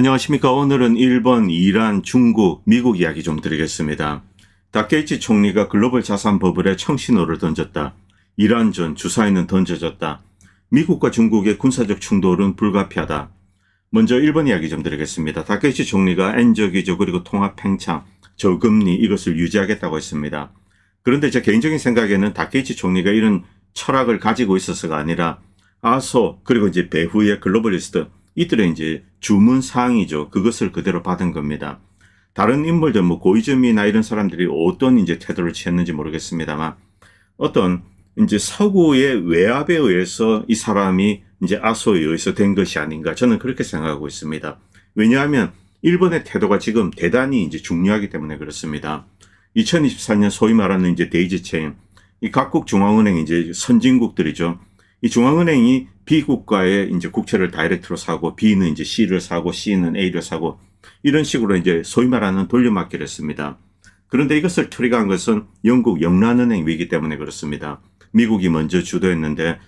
안녕하십니까. 오늘은 일본, 이란, 중국, 미국 이야기 좀 드리겠습니다. 다케이치 총리가 글로벌 자산 버블에 청신호를 던졌다. 이란전 주사위는 던져졌다. 미국과 중국의 군사적 충돌은 불가피하다. 먼저 일본 이야기 좀 드리겠습니다. 다케이치 총리가 엔저기조 그리고 통합 팽창, 저금리 이것을 유지하겠다고 했습니다. 그런데 제 개인적인 생각에는 다케이치 총리가 이런 철학을 가지고 있어서가 아니라 아소 그리고 이제 배후의 글로벌리스트 이들의 이제 주문 사항이죠. 그것을 그대로 받은 겁니다. 다른 인물들 뭐 고이즈미나 이런 사람들이 어떤 이제 태도를 취했는지 모르겠습니다만 어떤 이제 서구의 외압에 의해서 이 사람이 이제 아소에 의해서 된 것이 아닌가 저는 그렇게 생각하고 있습니다. 왜냐하면 일본의 태도가 지금 대단히 이제 중요하기 때문에 그렇습니다. 2024년 소위 말하는 이제 데이지 체인, 이 각국 중앙은행 이제 선진국들이죠. 이 중앙은행이 B 국가의 이제 국채를 다이렉트로 사고 B는 이제 C를 사고 C는 A를 사고 이런 식으로 이제 소위 말하는 돌려막기를 했습니다. 그런데 이것을 트리거한 것은 영국 영란은행 위기 때문에 그렇습니다. 미국이 먼저 주도했는데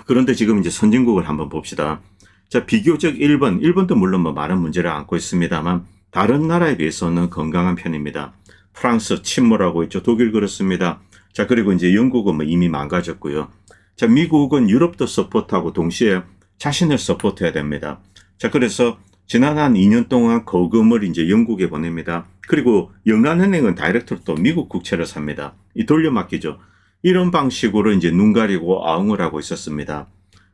그런데 지금 이제 선진국을 한번 봅시다. 자, 비교적 일본도 물론 뭐 많은 문제를 안고 있습니다만 다른 나라에 비해서는 건강한 편입니다. 프랑스 침몰하고 있죠. 독일 그렇습니다. 자, 그리고 이제 영국은 뭐 이미 망가졌고요. 자, 미국은 유럽도 서포트하고 동시에 자신을 서포트해야 됩니다. 자, 그래서 지난 한 2년 동안 거금을 이제 영국에 보냅니다. 그리고 영란은행은 다이렉트로 또 미국 국채를 삽니다. 이 돌려막기죠. 이런 방식으로 이제 눈 가리고 아웅을 하고 있었습니다.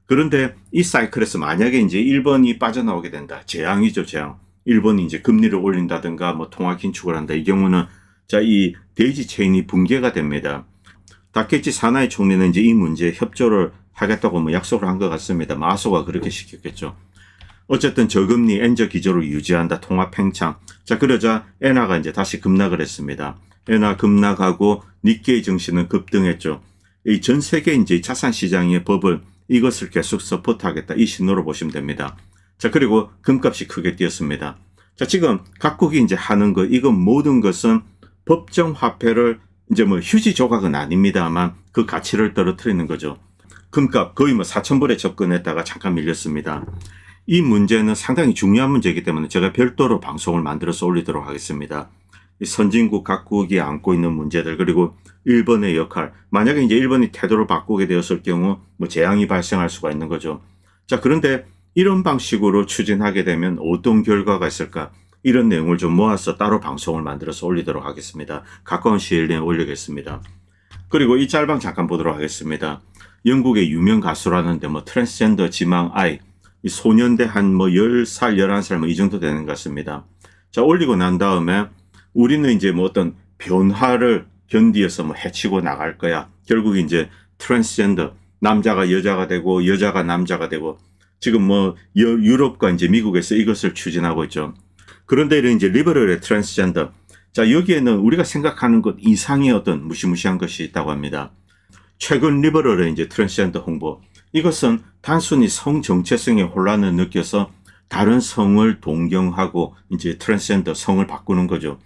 그런데 이 사이클에서 만약에 이제 일본이 빠져나오게 된다. 재앙이죠, 재앙. 일본이 이제 금리를 올린다든가 뭐 통화 긴축을 한다. 이 경우는 자, 이 데이지 체인이 붕괴가 됩니다. 다케이치 사나이 총리는 이제 이 문제에 협조를 하겠다고 뭐 약속을 한 것 같습니다. 마소가 그렇게 시켰겠죠. 어쨌든 저금리 엔저 기조를 유지한다. 통화 팽창. 자, 그러자 엔화가 이제 다시 급락을 했습니다. 엔화 급락하고 니케이 증시는 급등했죠. 이 전 세계 이제 자산 시장의 버블 이것을 계속 서포트하겠다. 이 신호로 보시면 됩니다. 자, 그리고 금값이 크게 뛰었습니다. 자, 지금 각국이 이제 하는 거 이건 모든 것은 법정 화폐를 이제 뭐 휴지 조각은 아닙니다만 그 가치를 떨어뜨리는 거죠. 금값 거의 뭐 4,000불에 접근했다가 잠깐 밀렸습니다. 이 문제는 상당히 중요한 문제이기 때문에 제가 별도로 방송을 만들어서 올리도록 하겠습니다. 선진국 각국이 안고 있는 문제들 그리고 일본의 역할 만약에 이제 일본이 태도를 바꾸게 되었을 경우 뭐 재앙이 발생할 수가 있는 거죠. 자, 그런데 이런 방식으로 추진하게 되면 어떤 결과가 있을까? 이런 내용을 좀 모아서 따로 방송을 만들어서 올리도록 하겠습니다. 가까운 시일 내에 올리겠습니다. 그리고 이 짤방 잠깐 보도록 하겠습니다. 영국의 유명 가수라는데 뭐 트랜스젠더 지망 아이 이 소년대 한 뭐 10살 11살 뭐 이 정도 되는 것 같습니다. 자, 올리고 난 다음에 우리는 이제 뭐 어떤 변화를 견디어서 뭐 해치고 나갈 거야. 결국 이제 트랜스젠더 남자가 여자가 되고 여자가 남자가 되고 지금 뭐 유럽과 이제 미국에서 이것을 추진하고 있죠. 그런데 이제 리버럴의 트랜스젠더. 자, 여기에는 우리가 생각하는 것 이상의 어떤 무시무시한 것이 있다고 합니다. 최근 리버럴의 이제 트랜스젠더 홍보. 이것은 단순히 성 정체성의 혼란을 느껴서 다른 성을 동경하고 이제 트랜스젠더 성을 바꾸는 거죠.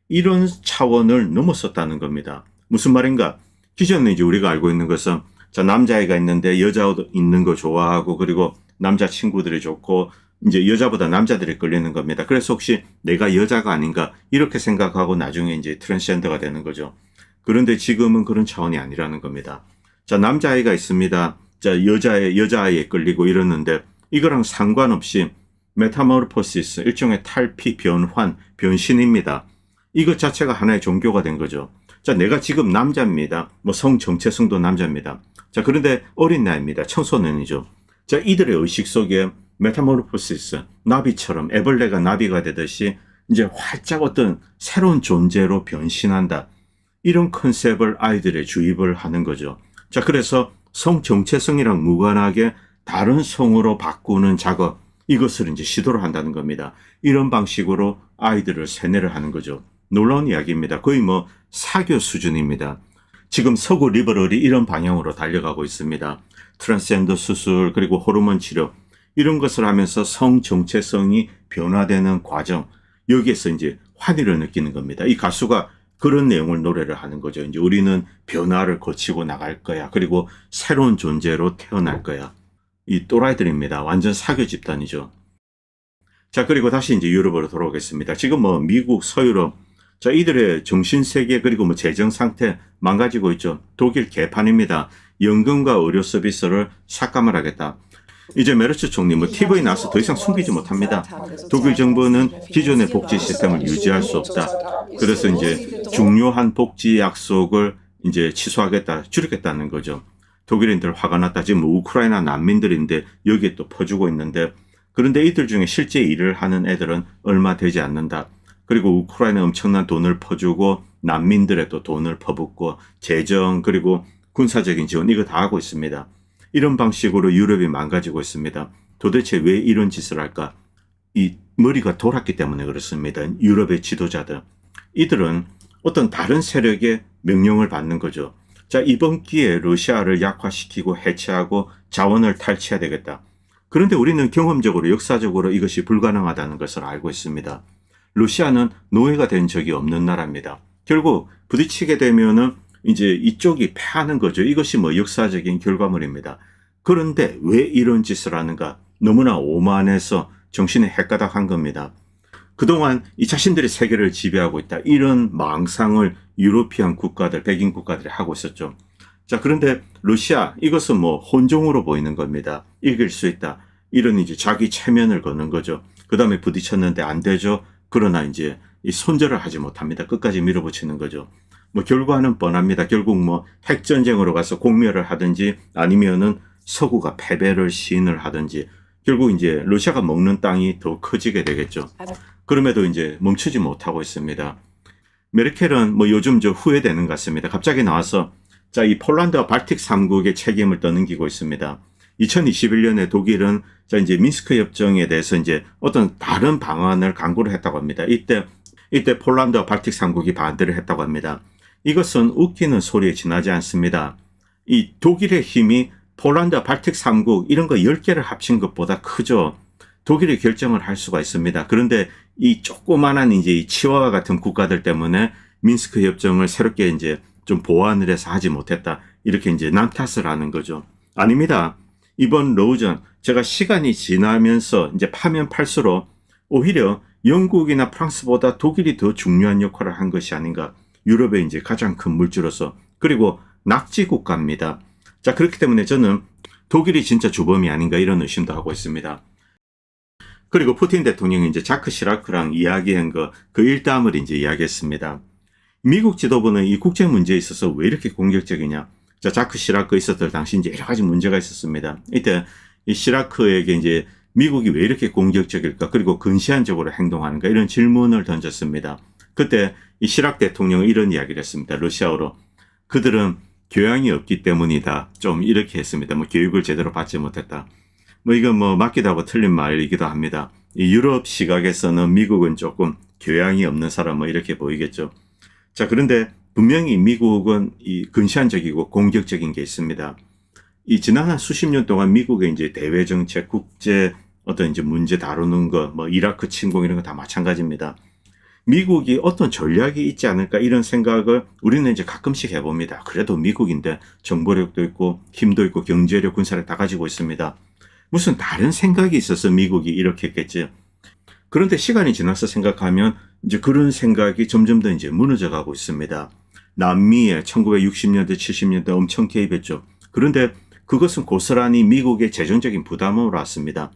이런 차원을 넘어섰다는 겁니다. 무슨 말인가? 기존에 이제 우리가 알고 있는 것은 자, 남자애가 있는데 여자도 있는 거 좋아하고 그리고 남자 친구들이 좋고 이제 여자보다 남자들이 끌리는 겁니다. 그래서 혹시 내가 여자가 아닌가 이렇게 생각하고 나중에 이제 트랜스젠더가 되는 거죠. 그런데 지금은 그런 차원이 아니라는 겁니다. 자, 남자아이가 있습니다. 자, 여자아이에 끌리고 이러는데 이거랑 상관없이 메타모르포시스 일종의 탈피, 변환, 변신입니다. 이것 자체가 하나의 종교가 된 거죠. 자, 내가 지금 남자입니다. 뭐 성 정체성도 남자입니다. 자, 그런데 어린 나이입니다. 청소년이죠. 자, 이들의 의식 속에 메타모르포시스, 나비처럼 애벌레가 나비가 되듯이 이제 활짝 어떤 새로운 존재로 변신한다. 이런 컨셉을 아이들에 주입을 하는 거죠. 자, 그래서 성 정체성이랑 무관하게 다른 성으로 바꾸는 작업, 이것을 이제 시도를 한다는 겁니다. 이런 방식으로 아이들을 세뇌를 하는 거죠. 놀라운 이야기입니다. 거의 뭐 사교 수준입니다. 지금 서구 리버럴이 이런 방향으로 달려가고 있습니다. 트랜스젠더 수술 그리고 호르몬 치료 이런 것을 하면서 성 정체성이 변화되는 과정 여기에서 이제 환희를 느끼는 겁니다. 이 가수가 그런 내용을 노래를 하는 거죠. 이제 우리는 변화를 거치고 나갈 거야. 그리고 새로운 존재로 태어날 거야. 이 또라이들입니다. 완전 사교 집단이죠. 자, 그리고 다시 이제 유럽으로 돌아오겠습니다. 지금 뭐 미국, 서유럽, 자, 이들의 정신세계 그리고 뭐 재정 상태 망가지고 있죠. 독일 개판입니다. 연금과 의료 서비스를 삭감을 하겠다. 이제 메르츠 총리 뭐 TV 나와서 더 이상 숨기지 못합니다. 독일 정부는 기존의 복지 시스템을 유지할 수 없다. 그래서 이제 중요한 복지 약속을 이제 취소하겠다, 줄이겠다는 거죠. 독일인들 화가 났다. 지금 우크라이나 난민들인데 여기에 또 퍼주고 있는데, 그런데 이들 중에 실제 일을 하는 애들은 얼마 되지 않는다. 그리고 우크라이나에 엄청난 돈을 퍼주고 난민들의 또 돈을 퍼붓고 재정 그리고 군사적인 지원 이거 다 하고 있습니다. 이런 방식으로 유럽이 망가지고 있습니다. 도대체 왜 이런 짓을 할까? 이 머리가 돌았기 때문에 그렇습니다. 유럽의 지도자들. 이들은 어떤 다른 세력의 명령을 받는 거죠. 자, 이번 기회에 러시아를 약화시키고 해체하고 자원을 탈취해야 되겠다. 그런데 우리는 경험적으로 역사적으로 이것이 불가능하다는 것을 알고 있습니다. 러시아는 노예가 된 적이 없는 나라입니다. 결국 부딪히게 되면은 이제 이쪽이 패하는 거죠. 이것이 뭐 역사적인 결과물입니다. 그런데 왜 이런 짓을 하는가? 너무나 오만해서 정신이 헷가닥한 겁니다. 그동안 이 자신들이 세계를 지배하고 있다. 이런 망상을 유로피안 국가들, 백인 국가들이 하고 있었죠. 자, 그런데 러시아, 이것은 뭐 혼종으로 보이는 겁니다. 이길 수 있다. 이런 이제 자기 체면을 거는 거죠. 그 다음에 부딪혔는데 안 되죠. 그러나 이제 이 손절을 하지 못합니다. 끝까지 밀어붙이는 거죠. 뭐 결과는 뻔합니다. 결국 뭐 핵전쟁으로 가서 공멸을 하든지 아니면은 서구가 패배를 시인을 하든지 결국 이제 러시아가 먹는 땅이 더 커지게 되겠죠. 그럼에도 이제 멈추지 못하고 있습니다. 메르켈은 뭐 요즘 저 후회되는 것 같습니다. 갑자기 나와서 자, 이 폴란드와 발틱 3국의 책임을 떠넘기고 있습니다. 2021년에 독일은 자, 이제 민스크 협정에 대해서 이제 어떤 다른 방안을 강구를 했다고 합니다. 이때 폴란드와 발틱 3국이 반대를 했다고 합니다. 이것은 웃기는 소리에 지나지 않습니다. 이 독일의 힘이 폴란드와 발틱 3국 이런 거 10개를 합친 것보다 크죠. 독일이 결정을 할 수가 있습니다. 그런데 이 조그만한 이제 이 치와와 같은 국가들 때문에 민스크 협정을 새롭게 이제 좀 보완을 해서 하지 못했다. 이렇게 이제 남 탓을 하는 거죠. 아닙니다. 이번 러우전 제가 시간이 지나면서 이제 파면 팔수록 오히려 영국이나 프랑스보다 독일이 더 중요한 역할을 한 것이 아닌가. 유럽의 이제 가장 큰 물주로서. 그리고 낙지 국가입니다. 자, 그렇기 때문에 저는 독일이 진짜 주범이 아닌가 이런 의심도 하고 있습니다. 그리고 푸틴 대통령이 이제 자크 시라크랑 이야기한 그 일담을 이제 이야기했습니다. 미국 지도부는 이 국제 문제에 있어서 왜 이렇게 공격적이냐. 자, 자크 시라크 있었을 당시 이제 여러 가지 문제가 있었습니다. 이때 이 시라크에게 이제 미국이 왜 이렇게 공격적일까? 그리고 근시안적으로 행동하는가? 이런 질문을 던졌습니다. 그때 이 시락 대통령은 이런 이야기를 했습니다. 러시아어로. 그들은 교양이 없기 때문이다. 좀 이렇게 했습니다. 뭐 교육을 제대로 받지 못했다. 뭐 이건 뭐 맞기도 하고 틀린 말이기도 합니다. 이 유럽 시각에서는 미국은 조금 교양이 없는 사람 뭐 이렇게 보이겠죠. 자, 그런데 분명히 미국은 이 근시안적이고 공격적인 게 있습니다. 이 지난 한 수십 년 동안 미국의 이제 대외 정책, 국제 어떤 이제 문제 다루는 거, 뭐 이라크 침공 이런 거 다 마찬가지입니다. 미국이 어떤 전략이 있지 않을까 이런 생각을 우리는 이제 가끔씩 해봅니다. 그래도 미국인데 정보력도 있고 힘도 있고 경제력, 군사력 다 가지고 있습니다. 무슨 다른 생각이 있어서 미국이 이렇게 했겠지. 그런데 시간이 지나서 생각하면 이제 그런 생각이 점점 더 이제 무너져 가고 있습니다. 남미에 1960년대, 70년대 엄청 개입했죠. 그런데 그것은 고스란히 미국의 재정적인 부담으로 왔습니다.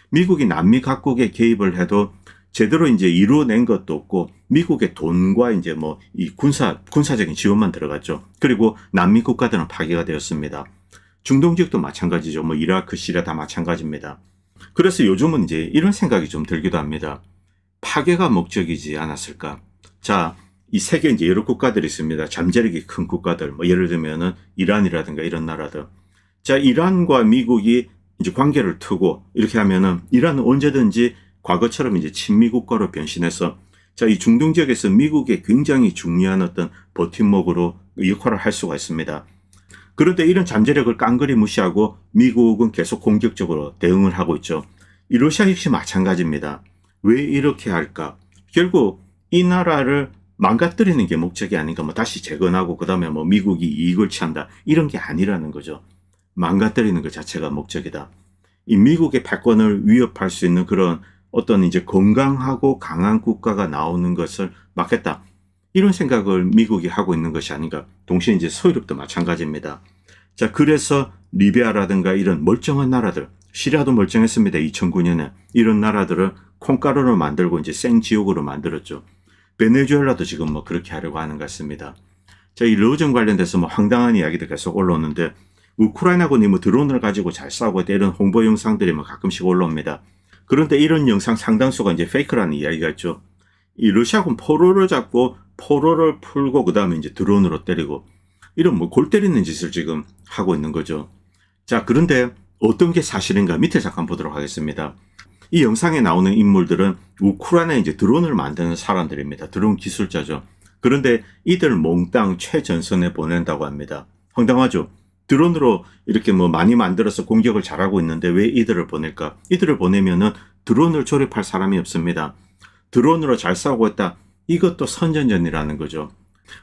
미국이 남미 각국에 개입을 해도 제대로 이제 이루어낸 것도 없고 미국의 돈과 이제 뭐 이 군사적인 지원만 들어갔죠. 그리고 남미 국가들은 파괴가 되었습니다. 중동 지역도 마찬가지죠. 뭐 이라크, 시리아 다 마찬가지입니다. 그래서 요즘은 이제 이런 생각이 좀 들기도 합니다. 파괴가 목적이지 않았을까? 자, 이 세계 이제 여러 국가들이 있습니다. 잠재력이 큰 국가들, 뭐 예를 들면은 이란이라든가 이런 나라들. 자, 이란과 미국이 이제 관계를 트고 이렇게 하면은 이란은 언제든지 과거처럼 이제 친미 국가로 변신해서 자, 이 중동 지역에서 미국의 굉장히 중요한 어떤 버팀목으로 역할을 할 수가 있습니다. 그런데 이런 잠재력을 깡그리 무시하고 미국은 계속 공격적으로 대응을 하고 있죠. 이 러시아 역시 마찬가지입니다. 왜 이렇게 할까? 결국 이 나라를 망가뜨리는 게 목적이 아닌가. 뭐 다시 재건하고 그다음에 뭐 미국이 이익을 취한다. 이런 게 아니라는 거죠. 망가뜨리는 것 자체가 목적이다. 이 미국의 패권을 위협할 수 있는 그런 어떤 이제 건강하고 강한 국가가 나오는 것을 막겠다. 이런 생각을 미국이 하고 있는 것이 아닌가. 동시에 이제 서유럽도 마찬가지입니다. 자, 그래서 리비아라든가 이런 멀쩡한 나라들, 시리아도 멀쩡했습니다. 2009년에. 이런 나라들을 콩가루로 만들고 이제 생지옥으로 만들었죠. 베네수엘라도 지금 뭐 그렇게 하려고 하는 것 같습니다. 자, 이 러전 관련돼서 뭐 황당한 이야기도 계속 올라오는데, 우크라이나군이 뭐 드론을 가지고 잘 싸우고 있다 이런 홍보 영상들이 뭐 가끔씩 올라옵니다. 그런데 이런 영상 상당수가 이제 페이크라는 이야기가 있죠. 이 러시아군 포로를 잡고 포로를 풀고 그 다음에 이제 드론으로 때리고 이런 뭐 골 때리는 짓을 지금 하고 있는 거죠. 자, 그런데 어떤 게 사실인가 밑에 잠깐 보도록 하겠습니다. 이 영상에 나오는 인물들은 우크라이나에 이제 드론을 만드는 사람들입니다. 드론 기술자죠. 그런데 이들 몽땅 최전선에 보낸다고 합니다. 황당하죠. 드론으로 이렇게 뭐 많이 만들어서 공격을 잘하고 있는데 왜 이들을 보낼까? 이들을 보내면은 드론을 조립할 사람이 없습니다. 드론으로 잘 싸우고 있다. 이것도 선전전이라는 거죠.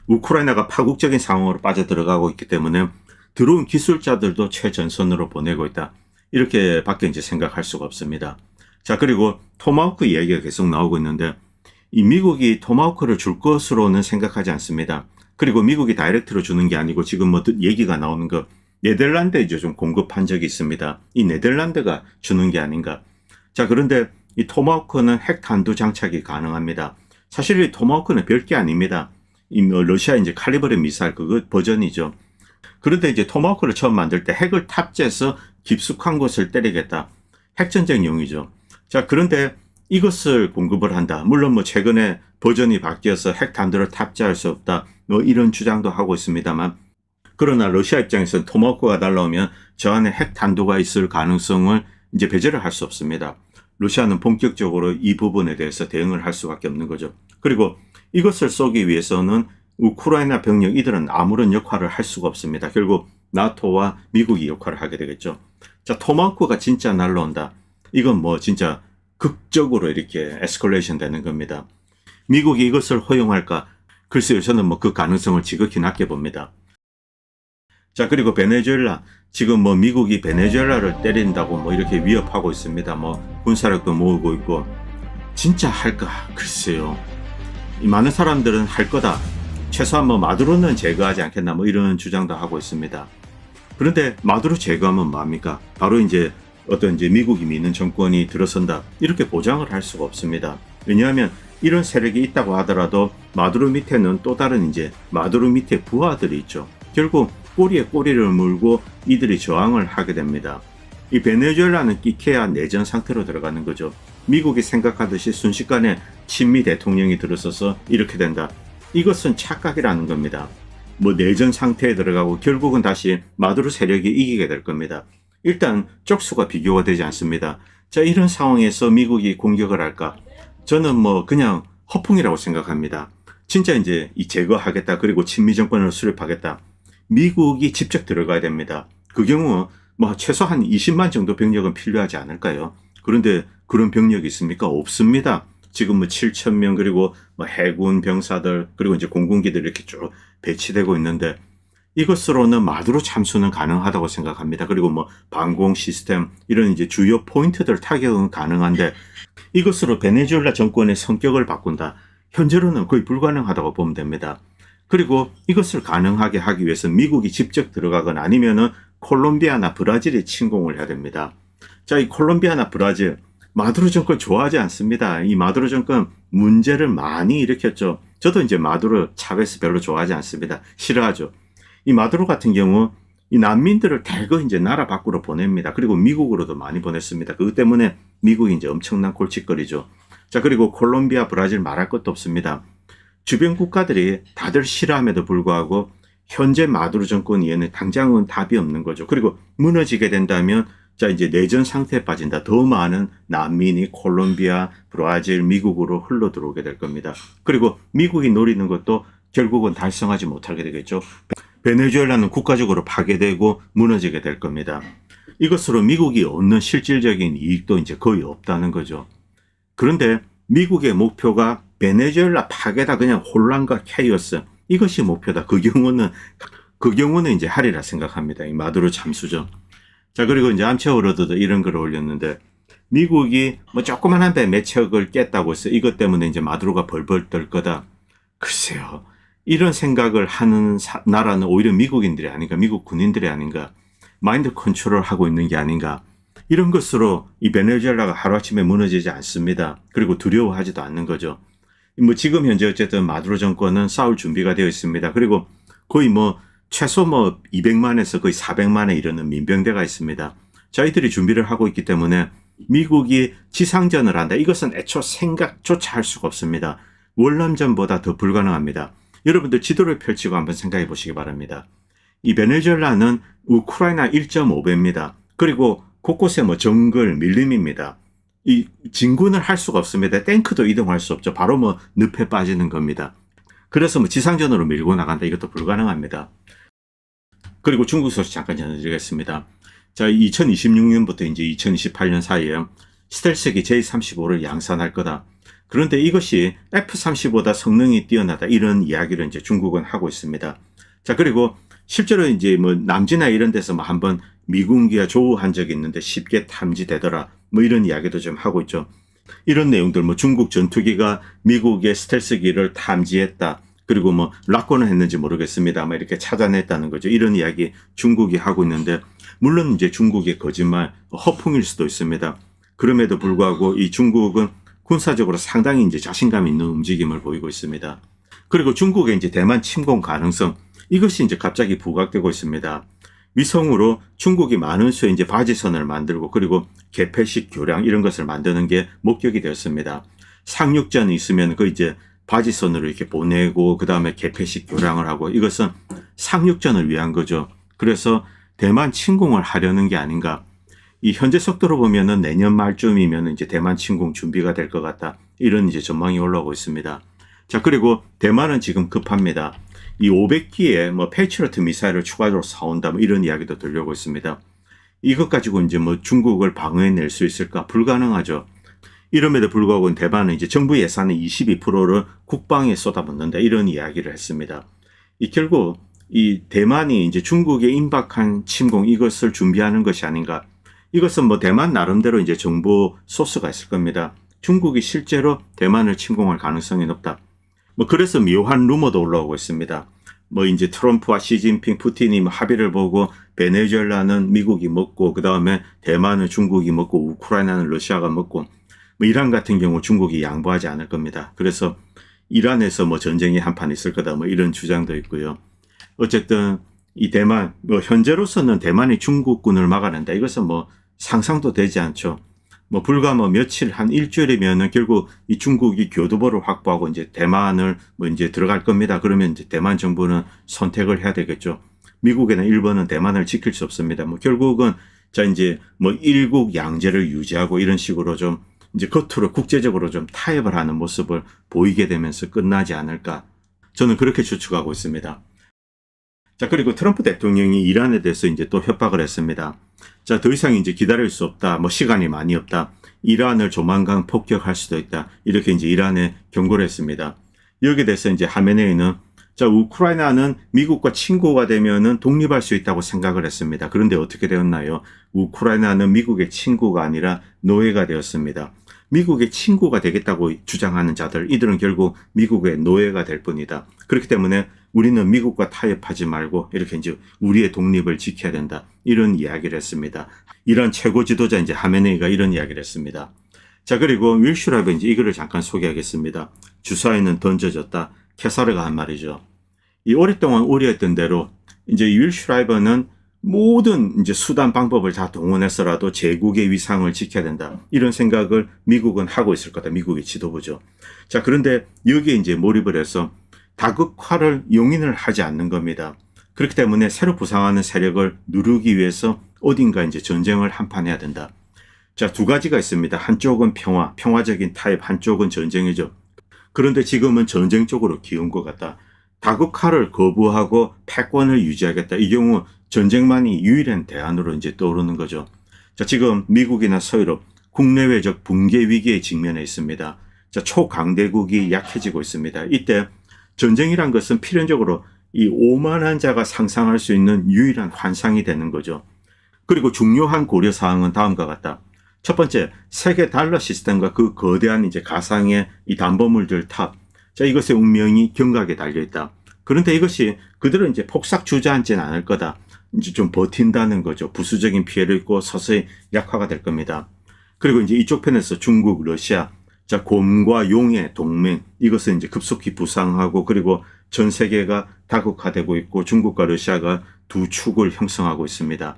우크라이나가 파국적인 상황으로 빠져들어가고 있기 때문에 드론 기술자들도 최전선으로 보내고 있다. 이렇게 밖에 이제 생각할 수가 없습니다. 자, 그리고 토마호크 이야기가 계속 나오고 있는데 이 미국이 토마호크를 줄 것으로는 생각하지 않습니다. 그리고 미국이 다이렉트로 주는 게 아니고 지금 뭐 얘기가 나오는 거 네덜란드에 이제 좀 공급한 적이 있습니다. 이 네덜란드가 주는 게 아닌가. 자, 그런데 이 토마호크는 핵탄두 장착이 가능합니다. 사실 이 토마호크는 별게 아닙니다. 이 뭐 러시아 이제 칼리버의 미사일 그거 버전이죠. 그런데 이제 토마호크를 처음 만들 때 핵을 탑재해서 깊숙한 곳을 때리겠다. 핵전쟁용이죠. 자, 그런데 이것을 공급을 한다. 물론 뭐 최근에 버전이 바뀌어서 핵탄두를 탑재할 수 없다. 뭐 이런 주장도 하고 있습니다만, 그러나 러시아 입장에서는 토마호크가 날라오면 저 안에 핵탄두가 있을 가능성을 이제 배제를 할 수 없습니다. 러시아는 본격적으로 이 부분에 대해서 대응을 할 수밖에 없는 거죠. 그리고 이것을 쏘기 위해서는 우크라이나 병력 이들은 아무런 역할을 할 수가 없습니다. 결국 나토와 미국이 역할을 하게 되겠죠. 자, 토마호크가 진짜 날라온다. 이건 뭐 진짜 극적으로 이렇게 에스컬레이션 되는 겁니다. 미국이 이것을 허용할까? 글쎄요, 저는 뭐 그 가능성을 지극히 낮게 봅니다. 자, 그리고 베네수엘라. 지금 뭐 미국이 베네수엘라를 때린다고 뭐 이렇게 위협하고 있습니다. 뭐 군사력도 모으고 있고. 진짜 할까? 글쎄요. 이 많은 사람들은 할 거다. 최소한 뭐 마두로는 제거하지 않겠나 뭐 이런 주장도 하고 있습니다. 그런데 마두로 제거하면 뭐합니까? 바로 이제 어떤 이제 미국이 믿는 정권이 들어선다. 이렇게 보장을 할 수가 없습니다. 왜냐하면 이런 세력이 있다고 하더라도 마두로 밑에는 또 다른 이제 마두로 밑에 부하들이 있죠. 결국 꼬리에 꼬리를 물고 이들이 저항을 하게 됩니다. 이 베네수엘라는 끼케야 내전 상태로 들어가는 거죠. 미국이 생각하듯이 순식간에 친미 대통령이 들어서서 이렇게 된다. 이것은 착각이라는 겁니다. 뭐 내전 상태에 들어가고 결국은 다시 마두로 세력이 이기게 될 겁니다. 일단 쪽수가 비교가 되지 않습니다. 자, 이런 상황에서 미국이 공격을 할까? 저는 뭐 그냥 허풍이라고 생각합니다. 진짜 이제 이 제거하겠다. 그리고 친미 정권을 수립하겠다. 미국이 직접 들어가야 됩니다. 그 경우 뭐 최소 한 20만 정도 병력은 필요하지 않을까요? 그런데 그런 병력이 있습니까? 없습니다. 지금 뭐 7,000명 그리고 뭐 해군 병사들 그리고 이제 공군기들 이렇게 쭉 배치되고 있는데 이것으로는 마두로 참수는 가능하다고 생각합니다. 그리고 뭐 방공 시스템 이런 이제 주요 포인트들 타격은 가능한데 이것으로 베네수엘라 정권의 성격을 바꾼다. 현재로는 거의 불가능하다고 보면 됩니다. 그리고 이것을 가능하게 하기 위해서 미국이 직접 들어가거나 아니면은 콜롬비아나 브라질이 침공을 해야 됩니다. 자, 이 콜롬비아나 브라질 마두로 정권 좋아하지 않습니다. 이 마두로 정권 문제를 많이 일으켰죠. 저도 이제 마두로 차베스 별로 좋아하지 않습니다. 싫어하죠. 이 마두로 같은 경우 이 난민들을 대거 이제 나라 밖으로 보냅니다. 그리고 미국으로도 많이 보냈습니다. 그것 때문에 미국이 이제 엄청난 골칫거리죠. 자, 그리고 콜롬비아, 브라질 말할 것도 없습니다. 주변 국가들이 다들 싫어함에도 불구하고 현재 마두로 정권 이에는 당장은 답이 없는 거죠. 그리고 무너지게 된다면 자, 이제 내전 상태에 빠진다. 더 많은 난민이 콜롬비아, 브라질, 미국으로 흘러 들어오게 될 겁니다. 그리고 미국이 노리는 것도 결국은 달성하지 못하게 되겠죠. 베네수엘라는 국가적으로 파괴되고 무너지게 될 겁니다. 이것으로 미국이 얻는 실질적인 이익도 이제 거의 없다는 거죠. 그런데 미국의 목표가 베네수엘라 파괴다. 그냥 혼란과 케이오스. 이것이 목표다. 그 경우는 이제 하리라 생각합니다. 이 마두로 참수죠. 자, 그리고 이제 암체오로드도 이런 글을 올렸는데 미국이 뭐 조그만한 배 몇 척을 깼다고 해서 이것 때문에 이제 마두로가 벌벌 떨 거다. 글쎄요. 이런 생각을 하는 나라는 오히려 미국인들이 아닌가, 미국 군인들이 아닌가, 마인드 컨트롤을 하고 있는 게 아닌가. 이런 것으로 이 베네수엘라가 하루아침에 무너지지 않습니다. 그리고 두려워하지도 않는 거죠. 뭐 지금 현재 어쨌든 마두로 정권은 싸울 준비가 되어 있습니다. 그리고 거의 뭐 최소 뭐 200만에서 거의 400만에 이르는 민병대가 있습니다. 저희들이 준비를 하고 있기 때문에 미국이 지상전을 한다. 이것은 애초 생각조차 할 수가 없습니다. 월남전보다 더 불가능합니다. 여러분들 지도를 펼치고 한번 생각해 보시기 바랍니다. 이 베네수엘라는 우크라이나 1.5배입니다. 그리고 곳곳에 뭐 정글, 밀림입니다. 이 진군을 할 수가 없습니다. 탱크도 이동할 수 없죠. 바로 뭐 늪에 빠지는 겁니다. 그래서 뭐 지상전으로 밀고 나간다. 이것도 불가능합니다. 그리고 중국 소식 잠깐 전해드리겠습니다. 자, 2026년부터 이제 2028년 사이에 스텔스기 J-35를 양산할 거다. 그런데 이것이 F-35보다 성능이 뛰어나다. 이런 이야기를 이제 중국은 하고 있습니다. 자, 그리고 실제로 이제 뭐 남지나 이런 데서 뭐 한번 미군기가 조우한 적이 있는데 쉽게 탐지되더라. 뭐 이런 이야기도 좀 하고 있죠. 이런 내용들 뭐 중국 전투기가 미국의 스텔스기를 탐지했다. 그리고 뭐 락고는 했는지 모르겠습니다. 뭐 이렇게 찾아냈다는 거죠. 이런 이야기 중국이 하고 있는데 물론 이제 중국의 거짓말, 허풍일 수도 있습니다. 그럼에도 불구하고 이 중국은 군사적으로 상당히 이제 자신감 있는 움직임을 보이고 있습니다. 그리고 중국의 이제 대만 침공 가능성, 이것이 이제 갑자기 부각되고 있습니다. 위성으로 중국이 많은 수의 이제 바지선을 만들고 그리고 개폐식 교량 이런 것을 만드는 게 목적이 되었습니다. 상륙전이 있으면 그 이제 바지선으로 이렇게 보내고 그 다음에 개폐식 교량을 하고 이것은 상륙전을 위한 거죠. 그래서 대만 침공을 하려는 게 아닌가. 이 현재 속도로 보면은 내년 말쯤이면 이제 대만 침공 준비가 될 것 같다. 이런 이제 전망이 올라오고 있습니다. 자, 그리고 대만은 지금 급합니다. 이 500기의 뭐 패트리어트 미사일을 추가적으로 사온다. 뭐 이런 이야기도 들려오고 있습니다. 이것 가지고 이제 뭐 중국을 방어해낼 수 있을까? 불가능하죠. 이럼에도 불구하고 대만은 이제 정부 예산의 22%를 국방에 쏟아붓는다. 이런 이야기를 했습니다. 결국 이 대만이 이제 중국의 임박한 침공 이것을 준비하는 것이 아닌가. 이것은 뭐 대만 나름대로 이제 정보 소스가 있을 겁니다. 중국이 실제로 대만을 침공할 가능성이 높다. 뭐 그래서 묘한 루머도 올라오고 있습니다. 뭐 이제 트럼프와 시진핑, 푸틴이 뭐 합의를 보고 베네수엘라는 미국이 먹고 그 다음에 대만은 중국이 먹고 우크라이나는 러시아가 먹고 뭐 이란 같은 경우 중국이 양보하지 않을 겁니다. 그래서 이란에서 뭐 전쟁이 한판 있을 거다 뭐 이런 주장도 있고요. 어쨌든 이 대만 뭐 현재로서는 대만이 중국군을 막아낸다. 이것은 뭐 상상도 되지 않죠. 뭐 불과 뭐 며칠 한 일주일이면은 결국 이 중국이 교두보를 확보하고 이제 대만을 뭐 이제 들어갈 겁니다. 그러면 이제 대만 정부는 선택을 해야 되겠죠. 미국이나 일본은 대만을 지킬 수 없습니다. 뭐 결국은 자 이제 뭐 일국 양제를 유지하고 이런 식으로 좀 이제 겉으로 국제적으로 좀 타협을 하는 모습을 보이게 되면서 끝나지 않을까. 저는 그렇게 추측하고 있습니다. 자, 그리고 트럼프 대통령이 이란에 대해서 이제 또 협박을 했습니다. 자, 더 이상 이제 기다릴 수 없다. 뭐 시간이 많이 없다. 이란을 조만간 폭격할 수도 있다. 이렇게 이제 이란에 경고를 했습니다. 여기에 대해서 이제 하메네이는 자, 우크라이나는 미국과 친구가 되면은 독립할 수 있다고 생각을 했습니다. 그런데 어떻게 되었나요? 우크라이나는 미국의 친구가 아니라 노예가 되었습니다. 미국의 친구가 되겠다고 주장하는 자들, 이들은 결국 미국의 노예가 될 뿐이다. 그렇기 때문에 우리는 미국과 타협하지 말고 이렇게 이제 우리의 독립을 지켜야 된다. 이런 이야기를 했습니다. 이란 최고 지도자 이제 하메네이가 이런 이야기를 했습니다. 자, 그리고 윌슈라이버 이제 이거를 잠깐 소개하겠습니다. 주사위는 던져졌다. 캐사르가 한 말이죠. 이 오랫동안 우려했던 대로 이제 윌슈라이버는 모든 이제 수단 방법을 다 동원해서라도 제국의 위상을 지켜야 된다. 이런 생각을 미국은 하고 있을 거다. 미국의 지도부죠. 자, 그런데 여기에 이제 몰입을 해서 다극화를 용인을 하지 않는 겁니다. 그렇기 때문에 새로 부상하는 세력을 누르기 위해서 어딘가 이제 전쟁을 한판 해야 된다. 자, 두 가지가 있습니다. 한쪽은 평화적인 타협, 한쪽은 전쟁이죠. 그런데 지금은 전쟁 쪽으로 기운 것 같다. 다극화를 거부하고 패권을 유지하겠다. 이 경우 전쟁만이 유일한 대안으로 이제 떠오르는 거죠. 자, 지금 미국이나 서유럽 국내외적 붕괴 위기에 직면해 있습니다. 자, 초강대국이 약해지고 있습니다. 이때 전쟁이란 것은 필연적으로 이 오만한 자가 상상할 수 있는 유일한 환상이 되는 거죠. 그리고 중요한 고려사항은 다음과 같다. 첫 번째, 세계 달러 시스템과 그 거대한 이제 가상의 이 담보물들 탑. 자, 이것의 운명이 경각에 달려 있다. 그런데 이것이 그대로 이제 폭삭 주저앉지는 않을 거다. 이제 좀 버틴다는 거죠. 부수적인 피해를 입고 서서히 약화가 될 겁니다. 그리고 이제 이쪽 편에서 중국, 러시아, 자, 곰과 용의 동맹, 이것은 이제 급속히 부상하고 그리고 전 세계가 다국화되고 있고 중국과 러시아가 두 축을 형성하고 있습니다.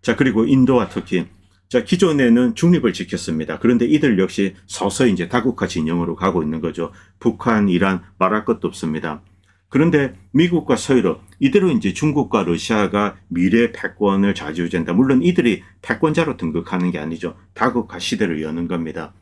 자, 그리고 인도와 터키. 자, 기존에는 중립을 지켰습니다. 그런데 이들 역시 서서히 이제 다국화 진영으로 가고 있는 거죠. 북한, 이란 말할 것도 없습니다. 그런데 미국과 서유럽, 이대로 이제 중국과 러시아가 미래 패권을 좌지우지한다. 물론 이들이 패권자로 등극하는 게 아니죠. 다국화 시대를 여는 겁니다.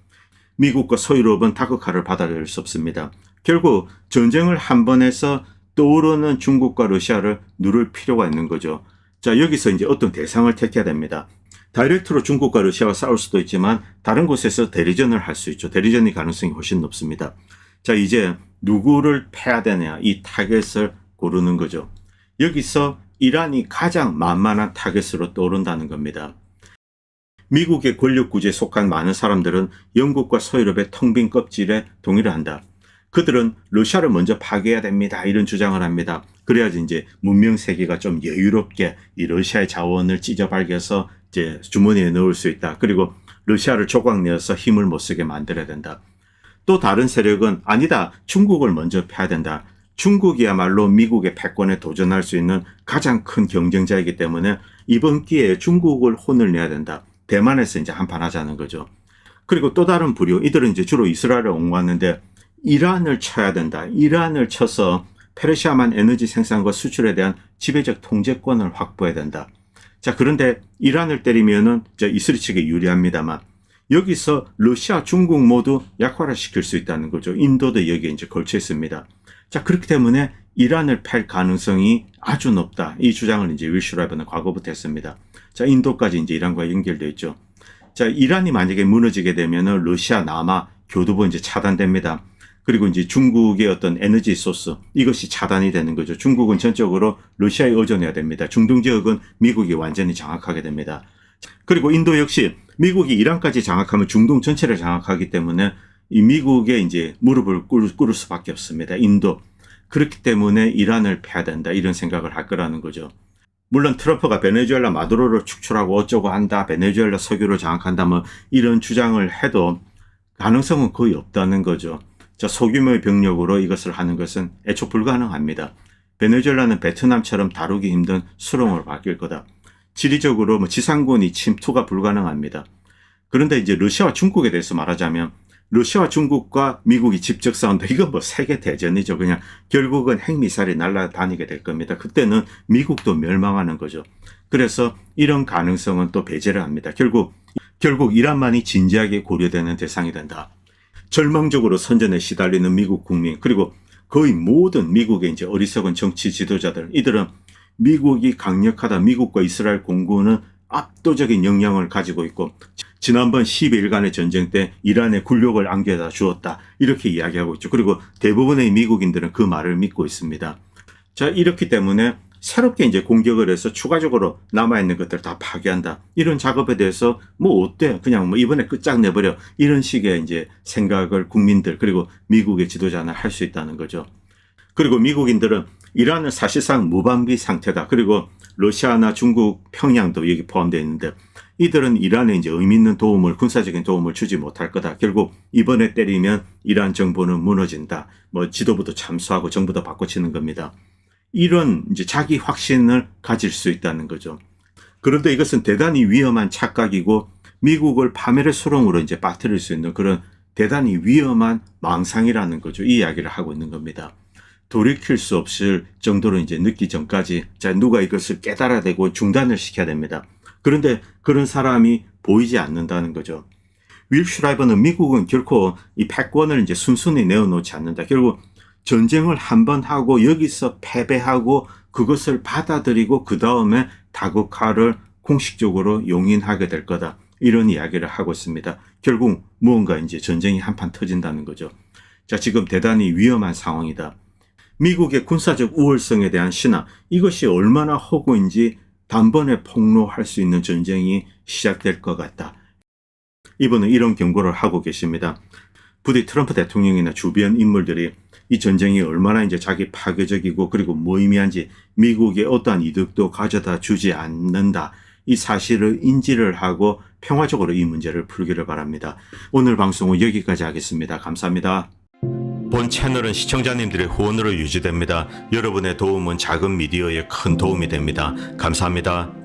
미국과 서유럽은 다국화를 받아들일 수 없습니다. 결국 전쟁을 한 번 해서 떠오르는 중국과 러시아를 누를 필요가 있는 거죠. 자, 여기서 이제 어떤 대상을 택해야 됩니다. 다이렉트로 중국과 러시아가 싸울 수도 있지만 다른 곳에서 대리전을 할 수 있죠. 대리전의 가능성이 훨씬 높습니다. 자, 이제 누구를 패야 되냐, 이 타겟을 고르는 거죠. 여기서 이란이 가장 만만한 타겟으로 떠오른다는 겁니다. 미국의 권력 구제에 속한 많은 사람들은 영국과 서유럽의 텅 빈 껍질에 동의를 한다. 그들은 러시아를 먼저 파괴해야 됩니다. 이런 주장을 합니다. 그래야지 이제 문명 세계가 좀 여유롭게 이 러시아의 자원을 찢어발겨서 이제 주머니에 넣을 수 있다. 그리고 러시아를 조각내어서 힘을 못 쓰게 만들어야 된다. 또 다른 세력은 아니다. 중국을 먼저 패야 된다. 중국이야말로 미국의 패권에 도전할 수 있는 가장 큰 경쟁자이기 때문에 이번 기회에 중국을 혼을 내야 된다. 대만에서 이제 한판 하자는 거죠. 그리고 또 다른 부류, 이들은 이제 주로 이스라엘을 옹호하는데 이란을 쳐야 된다. 이란을 쳐서 페르시아만 에너지 생산과 수출에 대한 지배적 통제권을 확보해야 된다. 자, 그런데 이란을 때리면은 이스라엘 측에 유리합니다만 여기서 러시아, 중국 모두 약화를 시킬 수 있다는 거죠. 인도도 여기에 이제 걸쳐 있습니다. 자, 그렇기 때문에 이란을 팰 가능성이 아주 높다. 이 주장을 이제 윌슈라이버는 과거부터 했습니다. 자, 인도까지 이제 이란과 연결되어 있죠. 자, 이란이 만약에 무너지게 되면은 러시아, 남아 교두보 이제 차단됩니다. 그리고 이제 중국의 어떤 에너지 소스, 이것이 차단이 되는 거죠. 중국은 전적으로 러시아에 의존해야 됩니다. 중동 지역은 미국이 완전히 장악하게 됩니다. 그리고 인도 역시 미국이 이란까지 장악하면 중동 전체를 장악하기 때문에 이 미국에 이제 무릎을 꿇을 수밖에 없습니다. 인도. 그렇기 때문에 이란을 패야 된다. 이런 생각을 할 거라는 거죠. 물론 트럼프가 베네수엘라 마두로를 축출하고 어쩌고 한다. 베네수엘라 석유를 장악한다. 뭐 이런 주장을 해도 가능성은 거의 없다는 거죠. 자, 소규모의 병력으로 이것을 하는 것은 애초 불가능합니다. 베네수엘라는 베트남처럼 다루기 힘든 수렁으로 바뀔 거다. 지리적으로 뭐 지상군이 침투가 불가능합니다. 그런데 이제 러시아와 중국에 대해서 말하자면 러시아와 중국과 미국이 직접 싸운다. 이건 뭐 세계 대전이죠. 그냥 결국은 핵미사일이 날아다니게 될 겁니다. 그때는 미국도 멸망하는 거죠. 그래서 이런 가능성은 또 배제를 합니다. 결국 이란만이 진지하게 고려되는 대상이 된다. 절망적으로 선전에 시달리는 미국 국민, 그리고 거의 모든 미국의 이제 어리석은 정치 지도자들, 이들은 미국이 강력하다, 미국과 이스라엘 공군은 압도적인 영향을 가지고 있고 지난번 12일간의 전쟁 때 이란에 굴욕을 안겨다 주었다, 이렇게 이야기하고 있죠. 그리고 대부분의 미국인들은 그 말을 믿고 있습니다. 자, 이렇기 때문에 새롭게 이제 공격을 해서 추가적으로 남아있는 것들 다 파괴한다. 이런 작업에 대해서 뭐 어때? 그냥 뭐 이번에 끝장내버려. 이런 식의 이제 생각을 국민들 그리고 미국의 지도자는 할 수 있다는 거죠. 그리고 미국인들은 이란은 사실상 무방비 상태다. 그리고 러시아나 중국, 평양도 여기 포함되어 있는데 이들은 이란에 이제 의미 있는 도움을, 군사적인 도움을 주지 못할 거다. 결국 이번에 때리면 이란 정부는 무너진다. 뭐 지도부도 참수하고 정부도 바꿔치는 겁니다. 이런 이제 자기 확신을 가질 수 있다는 거죠. 그런데 이것은 대단히 위험한 착각이고 미국을 파멸의 수렁으로 이제 빠뜨릴 수 있는 그런 대단히 위험한 망상이라는 거죠. 이 이야기를 하고 있는 겁니다. 돌이킬 수 없을 정도로 이제 늦기 전까지 누가 이것을 깨달아내고 중단을 시켜야 됩니다. 그런데 그런 사람이 보이지 않는다는 거죠. 윌슈라이버는 미국은 결코 이 패권을 이제 순순히 내어놓지 않는다. 결국 전쟁을 한 번 하고 여기서 패배하고 그것을 받아들이고 그 다음에 다국화를 공식적으로 용인하게 될 거다. 이런 이야기를 하고 있습니다. 결국 무언가 이제 전쟁이 한판 터진다는 거죠. 자, 지금 대단히 위험한 상황이다. 미국의 군사적 우월성에 대한 신화, 이것이 얼마나 허구인지 단번에 폭로할 수 있는 전쟁이 시작될 것 같다. 이분은 이런 경고를 하고 계십니다. 부디 트럼프 대통령이나 주변 인물들이 이 전쟁이 얼마나 이제 자기 파괴적이고 그리고 무의미한지 미국에 어떠한 이득도 가져다 주지 않는다. 이 사실을 인지를 하고 평화적으로 이 문제를 풀기를 바랍니다. 오늘 방송은 여기까지 하겠습니다. 감사합니다. 본 채널은 시청자님들의 후원으로 유지됩니다. 여러분의 도움은 작은 미디어에 큰 도움이 됩니다. 감사합니다.